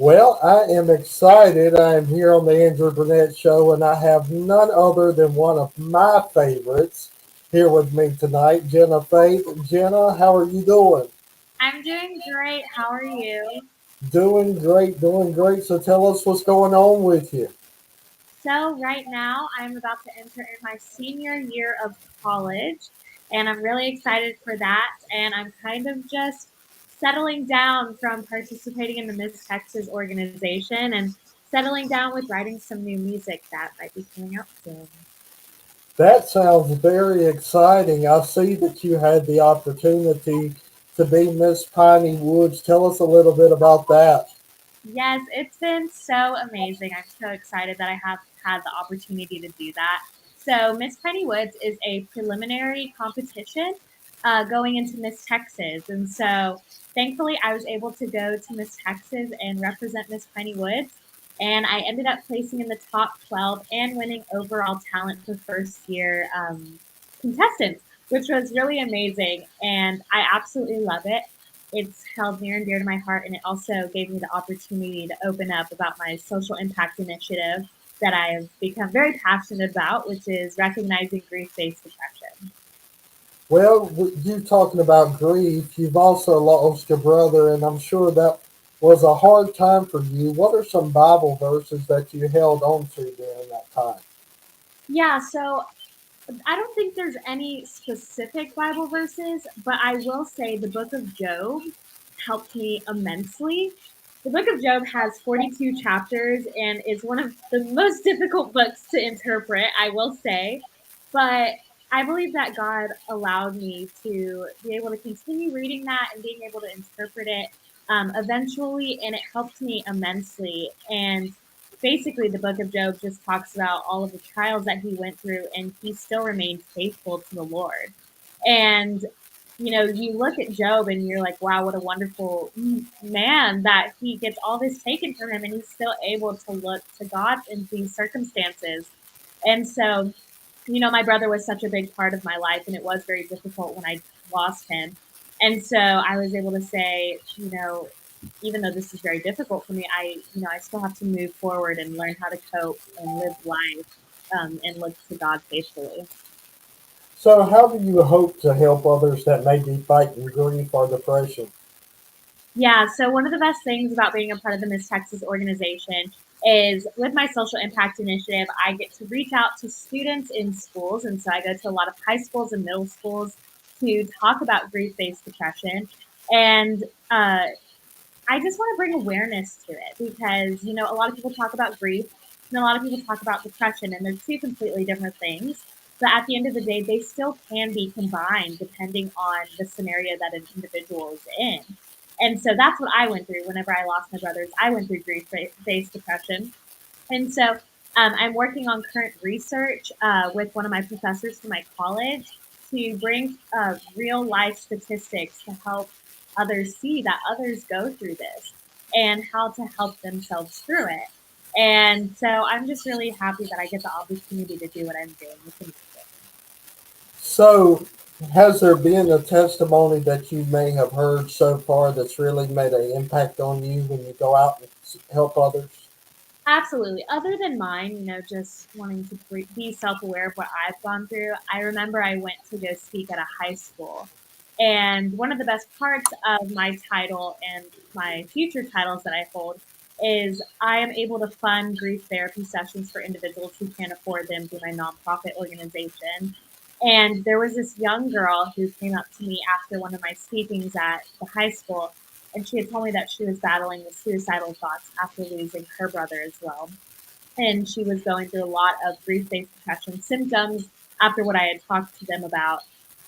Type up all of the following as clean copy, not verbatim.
Well, I am excited. I am here on the Andrew Brunet Show, and I have none other than one of my favorites here with me tonight, Jenna Faith. Jenna, how are you doing? I'm doing great. How are you? Doing great, doing great. So tell us what's going on with you. So, right now, I'm about to enter in my senior year of college, and I'm really excited for that. And I'm kind of just settling down from participating in the Miss Texas organization and settling down with writing some new music that might be coming out soon. That sounds very exciting. I see that you had the opportunity to be Miss Piney Woods. Tell us a little bit about that. Yes, it's been so amazing. I'm so excited that I have had the opportunity to do that. So, Miss Penny Woods is a preliminary competition going into Miss Texas. And so, thankfully, I was able to go to Miss Texas and represent Miss Penny Woods. And I ended up placing in the top 12 and winning overall talent for first year contestants, which was really amazing. And I absolutely love it. It's held near and dear to my heart, and it also gave me the opportunity to open up about my social impact initiative that I have become very passionate about, which is recognizing grief based depression. Well, you talking about grief, you've also lost your brother, and I'm sure that was a hard time for you. What are some Bible verses that you held on to during that time? Yeah, so I don't think there's any specific Bible verses, but I will say the book of Job helped me immensely. The book of Job has 42 chapters and is one of the most difficult books to interpret, I will say. But I believe that God allowed me to be able to continue reading that and being able to interpret it eventually, and it helped me immensely. And basically the book of Job just talks about all of the trials that he went through, and he still remained faithful to the Lord. And you look at Job and you're like, wow, what a wonderful man that he gets all this taken from him and he's still able to look to God in these circumstances. And so, my brother was such a big part of my life, and it was very difficult when I lost him. And so I was able to say, even though this is very difficult for me, I still have to move forward and learn how to cope and live life and look to God faithfully. So, how do you hope to help others that may be fighting grief or depression? Yeah, so one of the best things about being a part of the Miss Texas organization is with my social impact initiative, I get to reach out to students in schools. And so I go to a lot of high schools and middle schools to talk about grief based depression. And I just want to bring awareness to it because, a lot of people talk about grief and a lot of people talk about depression, and they're two completely different things. But at the end of the day, they still can be combined depending on the scenario that an individual is in. And so that's what I went through whenever I lost my brothers. I went through grief based depression. And so I'm working on current research with one of my professors from my college to bring real life statistics to help others see that others go through this and how to help themselves through it. And so I'm just really happy that I get the opportunity to do what I'm doing with the music. So, has there been a testimony that you may have heard so far that's really made an impact on you when you go out and help others? Absolutely. Other than mine, just wanting to be self aware of what I've gone through, I remember I went to go speak at a high school. And one of the best parts of my title and my future titles that I hold is I am able to fund grief therapy sessions for individuals who can't afford them through my nonprofit organization. And there was this young girl who came up to me after one of my speakings at the high school, and she had told me that she was battling with suicidal thoughts after losing her brother as well. And she was going through a lot of grief based depression symptoms after what I had talked to them about.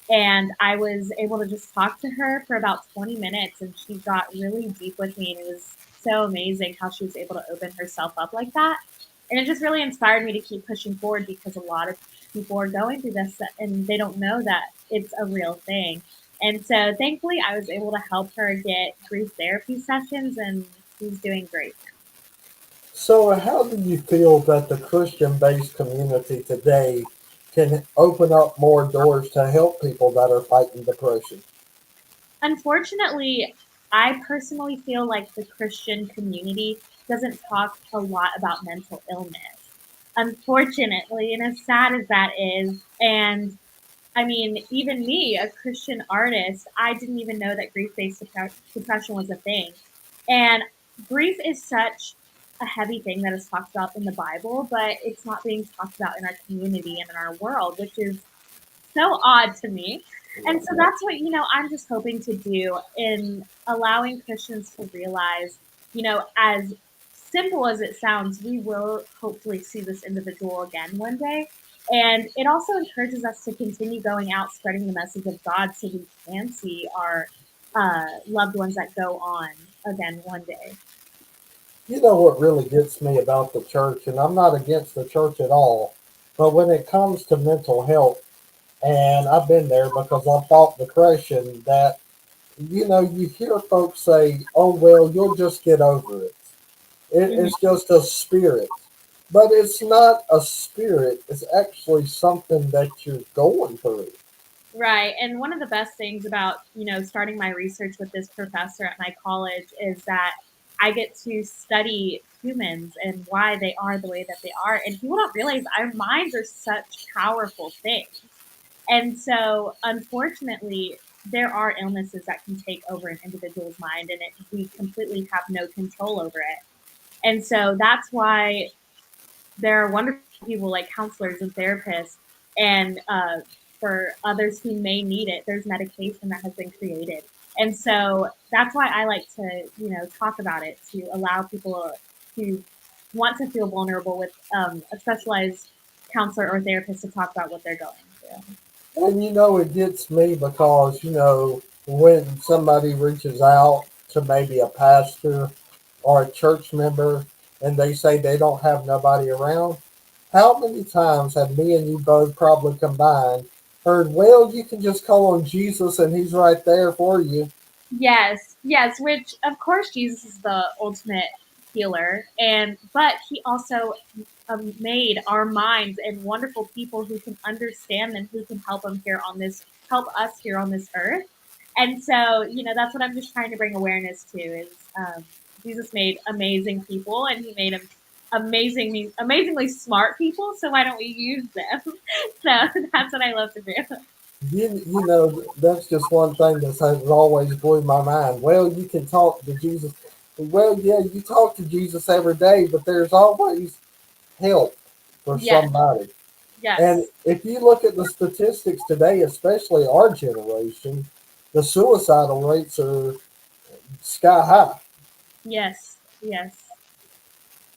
And I was able to just talk to her for about 20 minutes, and she got really deep with me. And it was so amazing how she was able to open herself up like that. And it just really inspired me to keep pushing forward because a lot of people are going through this and they don't know that it's a real thing. And so thankfully, I was able to help her get grief therapy sessions, and she's doing great. So, how do you feel that the Christian based community today can open up more doors to help people that are fighting depression? Unfortunately, I personally feel like the Christian community doesn't talk a lot about mental illness, unfortunately, and as sad as that is. And I mean, even me, a Christian artist, I didn't even know that grief-based depression was a thing. And grief is such a heavy thing that is talked about in the Bible, but it's not being talked about in our community and in our world, which is so odd to me. And so that's what, I'm just hoping to do in allowing Christians to realize, as simple as it sounds, we will hopefully see this individual again one day. And it also encourages us to continue going out, spreading the message of God so we can see our loved ones that go on again one day. You know what really gets me about the church, and I'm not against the church at all, but when it comes to mental health, and I've been there because I fought depression, that, you hear folks say, oh, well, you'll just get over it. Mhm. It's just a spirit. But it's not a spirit, it's actually something that you're going through. Right. And one of the best things about, starting my research with this professor at my college is that I get to study humans and why they are the way that they are. And people don't realize our minds are such powerful things. And so, unfortunately, there are illnesses that can take over an individual's mind, and we completely have no control over it. And so that's why there are wonderful people like counselors and therapists, and for others who may need it, there's medication that has been created. And so that's why I like to, talk about it to allow people who want to feel vulnerable with a specialized counselor or therapist to talk about what they're going through. And it gets me because, when somebody reaches out to maybe a pastor or a church member and they say they don't have nobody around, how many times have me and you both probably combined heard, well, you can just call on Jesus and he's right there for you? Yes, yes, which of course Jesus is the ultimate healer, and but he also made our minds and wonderful people who can understand them, who can help us here on this earth. And so, that's what I'm just trying to bring awareness to is Jesus made amazing people, and he made them amazingly smart people. So why don't we use them? So that's what I love to do. That's just one thing that has always blew my mind. Well, you can talk to Jesus. Well, yeah, you talk to Jesus every day, but there's always help for Yes, somebody. And yes. if you look at the statistics today, especially our generation, the suicidal rates are sky high. Yes, yes,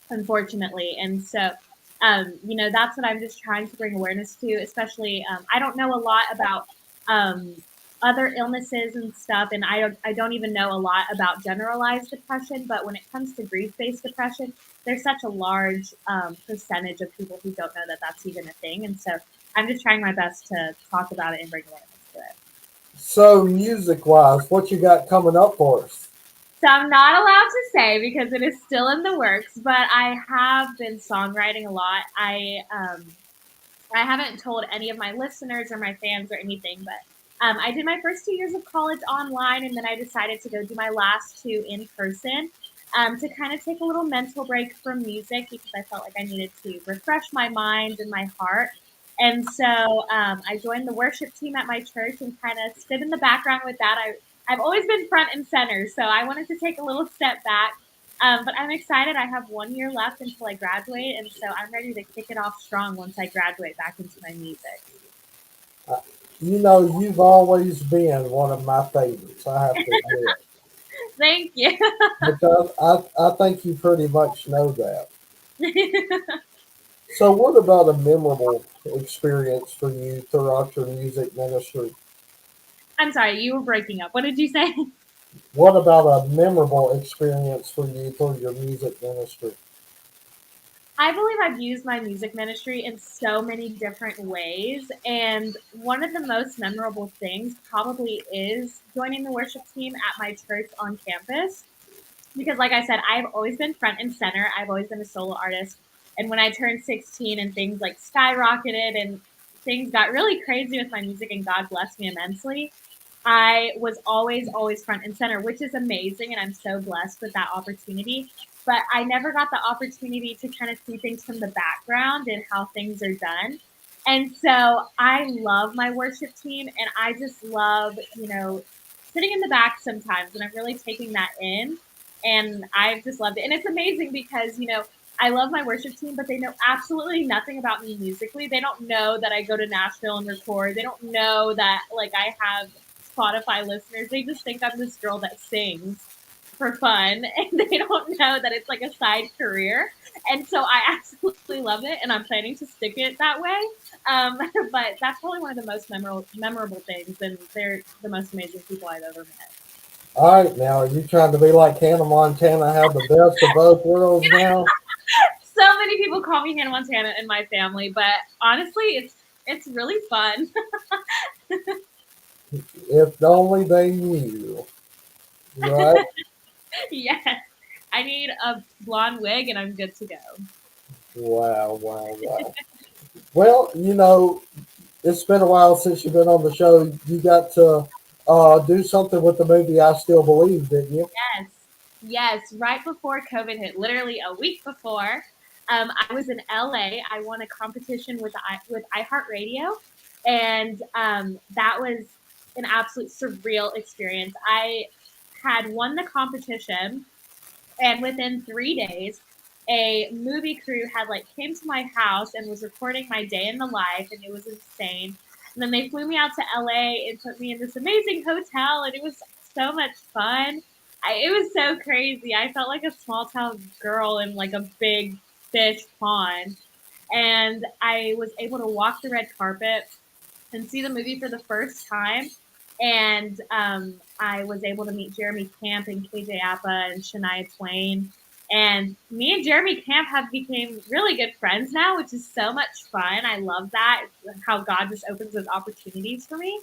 unfortunately. And so, that's what I'm just trying to bring awareness to, especially, I don't know a lot about um, other illnesses and stuff, and I don't even know a lot about generalized depression, but when it comes to grief-based depression, there's such a large percentage of people who don't know that that's even a thing. And so I'm just trying my best to talk about it and bring awareness to it. So, music wise, what you got coming up for us? So I'm not allowed to say because it is still in the works, but I have been songwriting a lot. I haven't told any of my listeners or my fans or anything, but I did my first 2 years of college online, and then I decided to go do my last two in person to kind of take a little mental break from music because I felt like I needed to refresh my mind and my heart. And so I joined the worship team at my church and kind of stood in the background with that. I've always been front and center, so I wanted to take a little step back. But I'm excited. I have 1 year left until I graduate, and so I'm ready to kick it off strong once I graduate back into my music. You've always been one of my favorites, I have to admit. Thank you. Because I think you pretty much know that. So, what about a memorable experience for you throughout your music ministry? I'm sorry, you were breaking up. What did you say? What about a memorable experience for you through your music ministry? I believe I've used my music ministry in so many different ways. And one of the most memorable things probably is joining the worship team at my church on campus. Because, like I said, I've always been front and center. I've always been a solo artist. And when I turned 16 and things like skyrocketed and things got really crazy with my music and God blessed me immensely, I was always front and center, which is amazing. And I'm so blessed with that opportunity. But I never got the opportunity to kind of see things from the background and how things are done. And so I love my worship team, and I just love, sitting in the back sometimes, and I'm really taking that in. And I've just loved it. And it's amazing because, I love my worship team, but they know absolutely nothing about me musically. They don't know that I go to Nashville and record. They don't know that like I have Spotify listeners. They just think I'm this girl that sings for fun, and they don't know that it's like a side career. And so I absolutely love it, and I'm planning to stick it that way. Um, but that's probably one of the most memorable things, and they're the most amazing people I've ever met. All right, now are you trying to be like Hannah Montana, have the best of both worlds now? So many people call me Hannah Montana in my family, but honestly, it's really fun. If only they knew, right? Yes, I need a blonde wig, and I'm good to go. Wow, wow, wow. Well, it's been a while since you've been on the show. You got to do something with the movie I Still Believe, didn't you? Yes, yes. Right before COVID hit, literally a week before, I was in LA. I won a competition with iHeartRadio, and that was an absolute surreal experience. I had won the competition, and within 3 days, a movie crew had like came to my house and was recording my day in the life, and it was insane. And then they flew me out to LA and put me in this amazing hotel, and it was so much fun. It was so crazy. I felt like a small town girl in like a big fish pond. And I was able to walk the red carpet and see the movie for the first time. And I was able to meet Jeremy Camp and KJ Appa and Shania Twain. And me and Jeremy Camp have become really good friends now, which is so much fun. I love that. It's how God just opens those opportunities for me.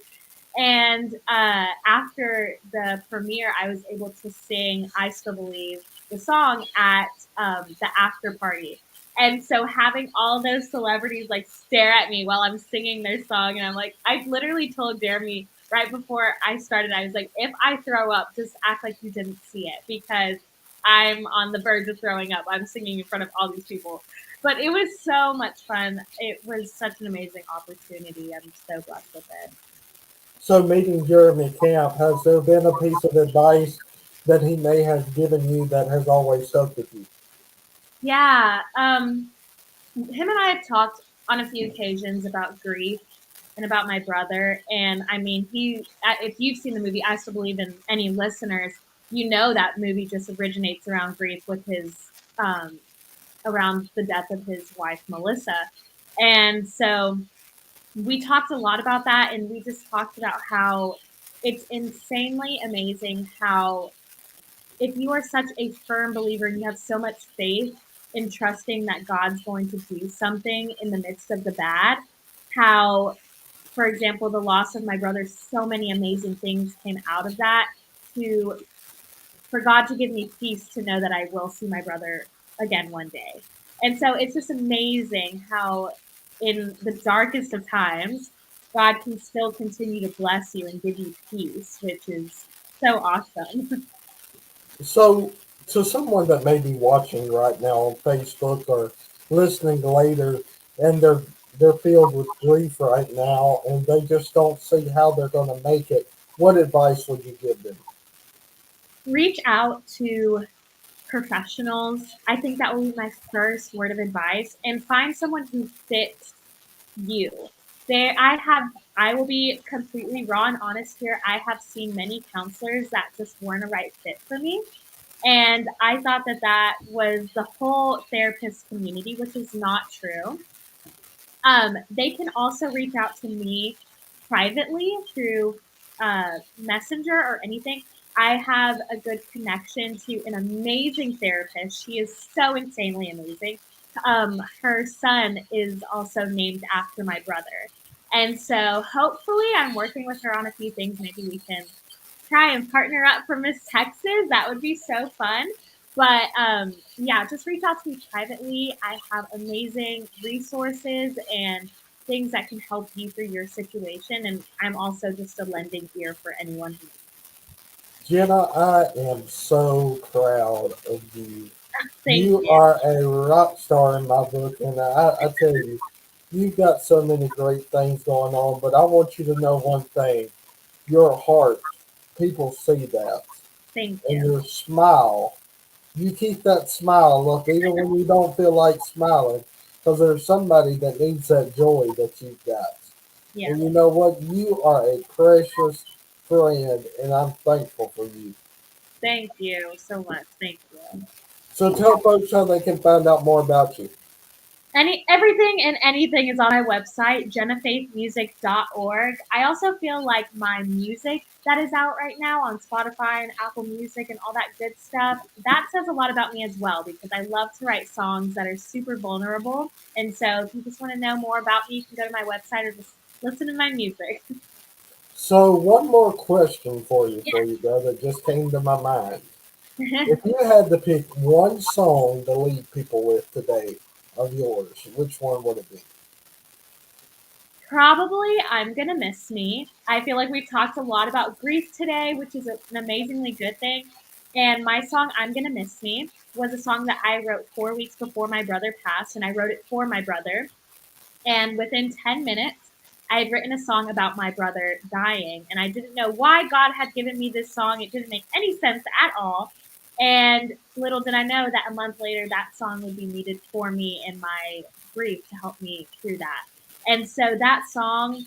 And after the premiere, I was able to sing I Still Believe, the song, at the after party. And so having all those celebrities like stare at me while I'm singing their song, and I'm like, I literally told Jeremy right before I started, I was like, if I throw up, just act like you didn't see it, because I'm on the verge of throwing up. I'm singing in front of all these people. But it was so much fun. It was such an amazing opportunity. I'm so blessed with it. So, meeting Jeremy Camp, has there been a piece of advice that he may have given you that has always stuck with you? Yeah. Him and I have talked on a few occasions about grief and about my brother. And I mean, if you've seen the movie, I Still Believe, in any listeners, that movie just originates around grief with um, around the death of his wife, Melissa. And so we talked a lot about that. And we just talked about how it's insanely amazing how, if you are such a firm believer and you have so much faith in trusting that God's going to do something in the midst of the bad, how, for example, the loss of my brother, so many amazing things came out of that, to for God to give me peace to know that I will see my brother again one day. And so it's just amazing how, in the darkest of times, God can still continue to bless you and give you peace, which is so awesome. So, to someone that may be watching right now on Facebook or listening later, and they're filled with grief right now, and they just don't see how they're going to make it, what advice would you give them? Reach out to professionals. I think that will be my first word of advice, and find someone who fits you. I will be completely raw and honest here. I have seen many counselors that just weren't a right fit for me. And I thought that that was the whole therapist community, which is not true. They can also reach out to me privately through Messenger or anything. I have a good connection to an amazing therapist. She is so insanely amazing. Her son is also named after my brother. And so hopefully I'm working with her on a few things. Maybe we can try and partner up for Miss Texas. That would be so fun. But yeah, just reach out to me privately. I have amazing resources, and things that can help you through your situation. And I'm also just a lending ear for anyone who Jenna, I am so proud of you. thank You you. are a rock star in my book, and I tell you, you've got so many great things going on. But I want you to know one thing: your heart. People see that, Thank and you. your smile. You keep that smile up even when you don't feel like smiling, because there's somebody that needs that joy that you've got. Yeah. And you know what? You are a precious friend, and I'm thankful for you. Thank you so much. Thank you. So tell folks how they can find out more about you. Everything and anything is on my website, jennafaithmusic.org. I also feel like my music that is out right now on Spotify and Apple Music and all that good stuff, that says a lot about me as well because I love to write songs that are super vulnerable. And so if you just want to know more about me, you can go to my website or just listen to my music. So one more question Yeah. for you, bro, that just came to my mind. If you had to pick one song to leave people with today of yours, which one would it be? Probably I'm Gonna Miss Me. I feel like we've talked a lot about grief today, which is an amazingly good thing. And my song, I'm Gonna Miss Me, was a song that I wrote 4 weeks before my brother passed, and I wrote it for my brother. And within 10 minutes, I had written a song about my brother dying, and I didn't know why God had given me this song. It didn't make any sense at all. And little did I know that a month later, that song would be needed for me in my grief to help me through that. And so that song,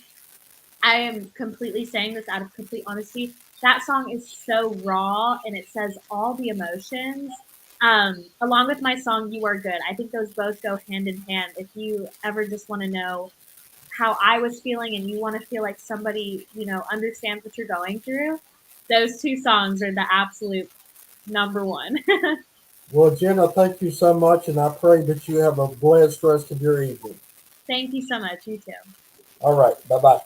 I am completely saying this out of complete honesty. That song is so raw and it says all the emotions. Along with my song "You Are Good," I think those both go hand in hand. If you ever just want to know how I was feeling and you want to feel like somebody, understands what you're going through, those two songs are the absolute number one. Well, Jenna, thank you so much, and I pray that you have a blessed rest of your evening. Thank you so much. You too. All right, bye bye.